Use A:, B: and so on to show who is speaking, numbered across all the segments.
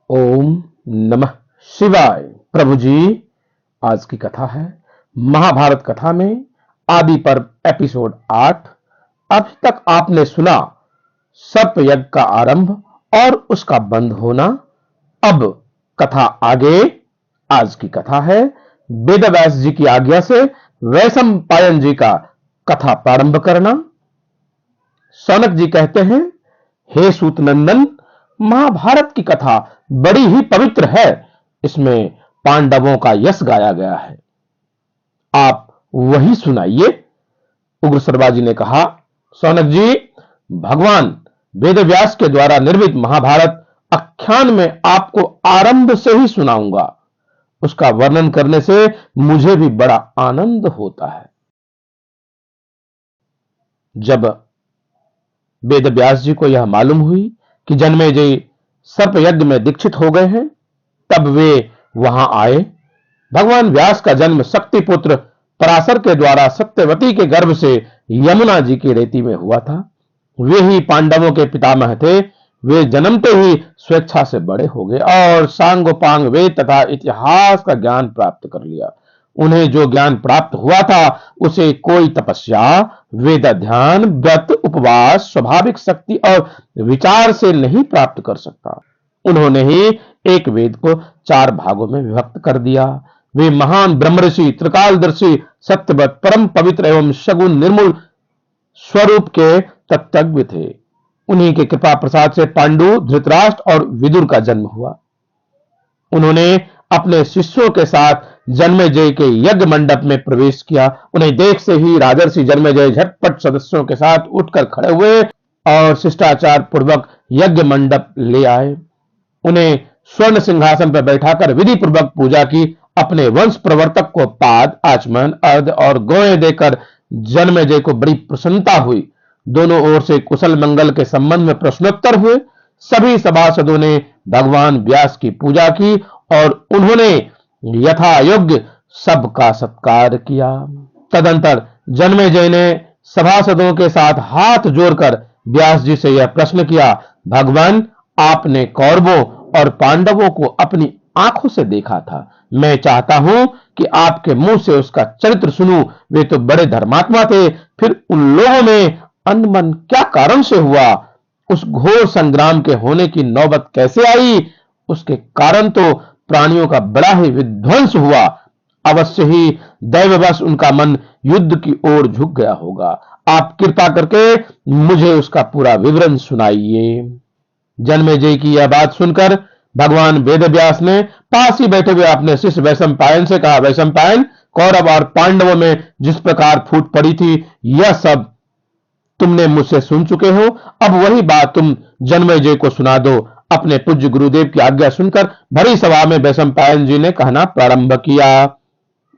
A: ओम नमः शिवाय। प्रभु जी, आज की कथा है महाभारत कथा में आदि पर्व एपिसोड 8। अभी तक आपने सुना सर्प यज्ञ का आरंभ और उसका बंद होना। अब कथा आगे। आज की कथा है वेदव्यास जी की आज्ञा से वैशंपायन जी का कथा प्रारंभ करना। सौनक जी कहते हैं, हे सूत नंदन, महाभारत की कथा बड़ी ही पवित्र है। इसमें पांडवों का यश गाया गया है, आप वही सुनाइए। उग्र सर्वाजी ने कहा, सौनक जी, भगवान वेदव्यास के द्वारा निर्मित महाभारत आख्यान में आपको आरंभ से ही सुनाऊंगा। उसका वर्णन करने से मुझे भी बड़ा आनंद होता है। जब वेदव्यास जी को यह मालूम हुई कि जन्मेजय सर्प यज्ञ में दीक्षित हो गए हैं, तब वे वहां आए। भगवान व्यास का जन्म शक्ति पुत्र पराशर के द्वारा सत्यवती के गर्भ से यमुना जी की रेती में हुआ था। वे ही पांडवों के पितामह थे। वे जन्मते ही स्वेच्छा से बड़े हो गए और सांगोपांग वेद तथा इतिहास का ज्ञान प्राप्त कर लिया। उन्हें जो ज्ञान प्राप्त हुआ था उसे कोई तपस्या, वेद ध्यान, व्रत, उपवास, स्वाभाविक शक्ति और विचार से नहीं प्राप्त कर सकता। उन्होंने ही एक वेद को 4 भागों में विभक्त कर दिया। वे महान ब्रह्मर्षि, त्रिकालदर्शी, सत्यवत, परम पवित्र एवं सगुण निर्मल स्वरूप के तत्वज्ञ थे। उन्हीं के कृपा प्रसाद से पांडु, धृतराष्ट्र और विदुर का जन्म हुआ। उन्होंने अपने शिष्यों के साथ जन्मेजय के यज्ञ मंडप में प्रवेश किया। उन्हें देख से ही राजर्षि जन्मेजय झटपट सदस्यों के साथ उठकर खड़े हुए और शिष्टाचार पूर्वक यज्ञ मंडप ले आए। उन्हें स्वर्ण सिंहासन पर बैठाकर विधि पूर्वक पूजा की। अपने वंश प्रवर्तक को पाद, आचमन, अर्घ और गौएं देकर जन्मेजय को बड़ी प्रसन्नता हुई। दोनों ओर से कुशल मंगल के संबंध में प्रश्नोत्तर हुए। सभी सभासदों ने भगवान व्यास की पूजा की और उन्होंने यथा योग्य सबका सत्कार किया। तदंतर जन्मेजय ने सभासदों के साथ हाथ जोड़कर व्यास जी से यह प्रश्न किया, भगवान, आपने कौरवों और पांडवों को अपनी आंखों से देखा था। मैं चाहता हूं कि आपके मुंह से उसका चरित्र सुनूं। वे तो बड़े धर्मात्मा थे, फिर उन लोगों में अनबन क्या कारण से हुआ? उस घोर संग्राम के होने की नौबत कैसे आई? उसके कारण तो प्राणियों का बड़ा ही विध्वंस हुआ। अवश्य ही दैववश उनका मन युद्ध की ओर झुक गया होगा। आप कृपा करके मुझे उसका पूरा विवरण सुनाइए। जन्मेजय की यह बात सुनकर भगवान वेदव्यास ने पास ही बैठे हुए अपने शिष्य वैशंपायन से कहा, वैशंपायन, कौरव और पांडवों में जिस प्रकार फूट पड़ी थी, यह सब तुमने मुझसे सुन चुके हो। अब वही बात तुम जन्मेजय को सुना दो। अपने पूज्य गुरुदेव की आज्ञा सुनकर भरी सभा में वैशंपायन जी ने कहना प्रारंभ किया।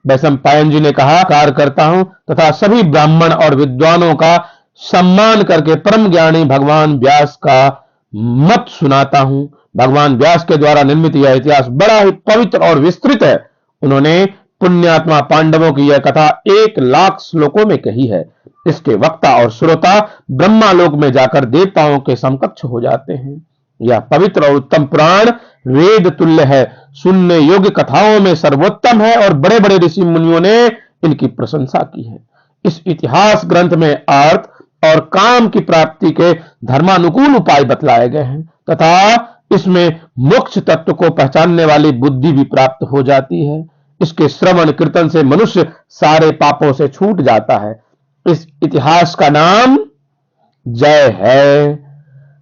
A: वैशंपायन जी ने कहा, कार्य करता हूं तथा सभी ब्राह्मण और विद्वानों का सम्मान करके परम ज्ञानी भगवान व्यास का मत सुनाता हूं। भगवान व्यास के द्वारा निर्मित यह इतिहास बड़ा ही पवित्र और विस्तृत है। उन्होंने पुण्यात्मा पांडवों की यह कथा 1,00,000 श्लोकों में कही है। इसके वक्ता और श्रोता ब्रह्मालोक में जाकर देवताओं के समकक्ष हो जाते हैं। यह पवित्र और उत्तम पुराण वेद तुल्य है, सुनने योग्य कथाओं में सर्वोत्तम है और बड़े बड़े ऋषि मुनियों ने इनकी प्रशंसा की है। इस इतिहास ग्रंथ में अर्थ और काम की प्राप्ति के धर्मानुकूल उपाय बतलाए गए हैं तथा इसमें मोक्ष तत्व को पहचानने वाली बुद्धि भी प्राप्त हो जाती है। इसके श्रवण कीर्तन से मनुष्य सारे पापों से छूट जाता है। इस इतिहास का नाम जय है।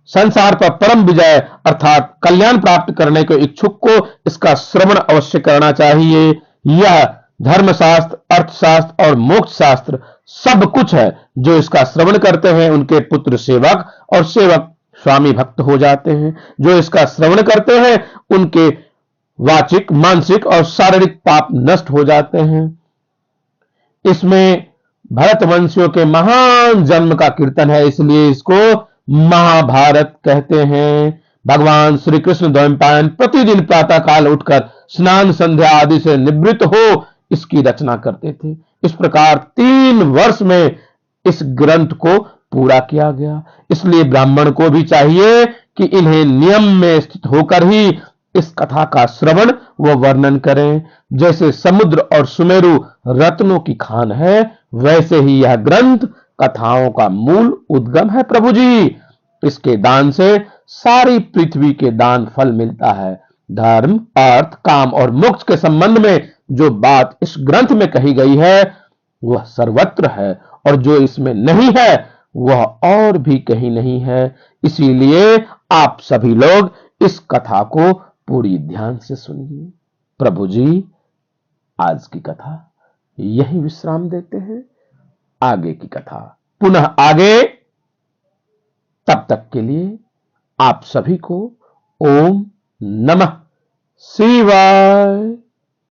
A: संसार पर परम विजय अर्थात कल्याण प्राप्त करने के इच्छुक को इसका श्रवण अवश्य करना चाहिए। यह धर्मशास्त्र, अर्थशास्त्र और मोक्ष शास्त्र सब कुछ है। जो इसका श्रवण करते हैं उनके पुत्र सेवक और सेवक स्वामी भक्त हो जाते हैं। जो इसका श्रवण करते हैं उनके वाचिक, मानसिक और शारीरिक पाप नष्ट हो जाते हैं। इसमें भरतवंशियों के महान जन्म का कीर्तन है, इसलिए इसको महाभारत कहते हैं। भगवान श्री कृष्ण द्वैपायन प्रतिदिन प्रातः काल उठकर स्नान संध्या आदि से निवृत्त हो इसकी रचना करते थे। इस प्रकार 3 वर्ष में इस ग्रंथ को पूरा किया गया। इसलिए ब्राह्मण को भी चाहिए कि इन्हें नियम में स्थित होकर ही इस कथा का श्रवण व वर्णन करें। जैसे समुद्र और सुमेरु रत्नों की खान है, वैसे ही यह ग्रंथ कथाओं का मूल उद्गम है प्रभु जी। इसके दान से सारी पृथ्वी के दान फल मिलता है। धर्म, अर्थ, काम और मोक्ष के संबंध में जो बात इस ग्रंथ में कही गई है वह सर्वत्र है, और जो इसमें नहीं है वह और भी कहीं नहीं है। इसीलिए आप सभी लोग इस कथा को पूरी ध्यान से सुनिए। प्रभु जी आज की कथा यही विश्राम देते हैं। आगे की कथा पुनः आगे। तब तक के लिए आप सभी को ओम नमः शिवाय।